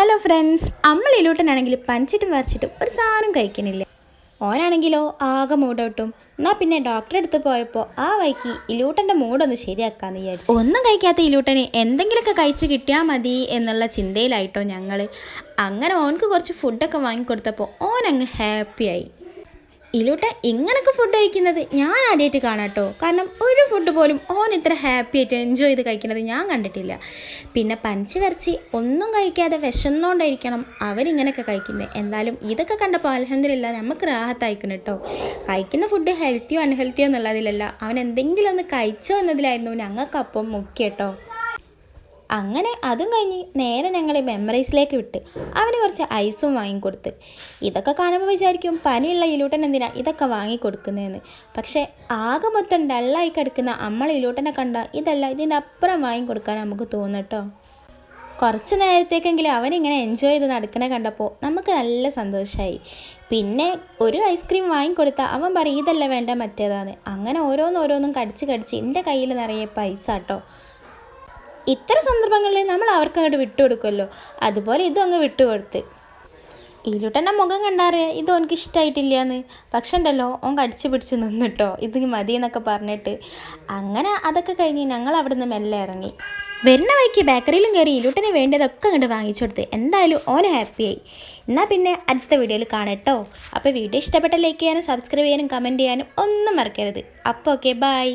Hello friends, അമ്മളിലൂട്ടനാണെങ്കിൽ പനിച്ചിട്ടും വരച്ചിട്ടും ഒരു സാധനം കഴിക്കണില്ല. ഓനാണെങ്കിലോ ആകെ മൂടോട്ടും. എന്നാൽ പിന്നെ ഡോക്ടറെ അടുത്ത് പോയപ്പോൾ ആ വൈക്ക് ഇലൂട്ടൻ്റെ മൂടൊന്ന് ശരിയാക്കാമെന്ന് വിചാരിച്ചു. ഒന്നും കഴിക്കാത്ത ഇലൂട്ടന് എന്തെങ്കിലുമൊക്കെ കഴിച്ച് കിട്ടിയാൽ മതി എന്നുള്ള ചിന്തയിലായിട്ടോ ഞങ്ങൾ. അങ്ങനെ ഓനക്ക് കുറച്ച് ഫുഡൊക്കെ വാങ്ങിക്കൊടുത്തപ്പോൾ ഓനങ്ങ് ഹാപ്പിയായി. ഇലൂട്ട ഇങ്ങനൊക്കെ ഫുഡ് കഴിക്കുന്നത് ഞാൻ ആദ്യമായിട്ട് കാണാട്ടോ. കാരണം ഒരു ഫുഡ് പോലും ഓൻ ഇത്ര ഹാപ്പി ആയിട്ട് എൻജോയ് ചെയ്ത് കഴിക്കുന്നത് ഞാൻ കണ്ടിട്ടില്ല. പിന്നെ പനിച്ച് വരച്ച് ഒന്നും കഴിക്കാതെ വിശന്നുകൊണ്ടായിരിക്കണം അവരിങ്ങനെയൊക്കെ കഴിക്കുന്നത്. എന്തായാലും ഇതൊക്കെ കണ്ടപ്പോൾ അൽഹംദുലില്ലാ നമുക്ക് റാഹത്തായിക്കണം കേട്ടോ. കഴിക്കുന്ന ഫുഡ് ഹെൽത്തിയോ അൺഹെൽത്തിയോ എന്നുള്ളതിലല്ല, അവൻ എന്തെങ്കിലും ഒന്ന് കഴിച്ചോ എന്നതിലായിരുന്നു ഞങ്ങൾക്കപ്പം മുഖ്യം കേട്ടോ. അങ്ങനെ അതും കഴിഞ്ഞ് നേരെ ഞങ്ങൾ മെമ്മറീസിലേക്ക് വിട്ട് അവന് കുറച്ച് ഐസും വാങ്ങിക്കൊടുത്ത്. ഇതൊക്കെ കാണുമ്പോൾ വിചാരിക്കും പനിയുള്ള ഇലൂട്ടൻ എന്തിനാ ഇതൊക്കെ വാങ്ങിക്കൊടുക്കുന്നതെന്ന്. പക്ഷേ ആകെ മൊത്തം ഡള്ളായി കിടക്കുന്ന ഇലൂട്ടനെ കണ്ടാൽ ഇതല്ല ഇതിൻ്റെ അപ്പുറം വാങ്ങിക്കൊടുക്കാൻ നമുക്ക് തോന്നും കേട്ടോ. കുറച്ച് നേരത്തേക്കെങ്കിലും അവനിങ്ങനെ എൻജോയ് ചെയ്ത് നടക്കണ കണ്ടപ്പോൾ നമുക്ക് നല്ല സന്തോഷമായി. പിന്നെ ഒരു ഐസ്ക്രീം വാങ്ങിക്കൊടുത്താൽ അവൻ പറയും ഇതല്ല വേണ്ട മറ്റേതാണ്. അങ്ങനെ ഓരോന്നോരോന്നും കടിച്ച് എൻ്റെ കയ്യിൽ നിറയെ പൈസ കേട്ടോ. ഇത്തരം സന്ദർഭങ്ങളിൽ നമ്മൾ അവർക്ക് അങ്ങോട്ട് വിട്ടുകൊടുക്കുമല്ലോ, അതുപോലെ ഇതും അങ്ങ് വിട്ടുകൊടുത്ത്. ഇലൂട്ടൻ്റെ മുഖം കണ്ടാറ് ഇത് ഓനക്ക് ഇഷ്ടമായിട്ടില്ല എന്ന്. പക്ഷെ ഉണ്ടല്ലോ ഓൻ കടിച്ച് പിടിച്ച് നിന്നിട്ടോ ഇത് മതി എന്നൊക്കെ പറഞ്ഞിട്ട്. അങ്ങനെ അതൊക്കെ കഴിഞ്ഞ് ഞങ്ങൾ അവിടെ നിന്ന് മെല്ലെ ഇറങ്ങി. വരുന്ന വഴിക്ക് ബേക്കറിയിലും കയറി ഇലൂട്ടന് വേണ്ടതൊക്കെ അങ്ങോട്ട് വാങ്ങിച്ചു കൊടുത്ത്. എന്തായാലും ഓൻ ഹാപ്പിയായി. എന്നാൽ പിന്നെ അടുത്ത വീഡിയോയിൽ കാണാം കേട്ടോ. അപ്പോൾ വീഡിയോ ഇഷ്ടപ്പെട്ട ലൈക്ക് ചെയ്യാനും സബ്സ്ക്രൈബ് ചെയ്യാനും കമൻറ്റ് ചെയ്യാനും ഒന്നും മറക്കരുത്. അപ്പോൾ ഓക്കെ, ബൈ.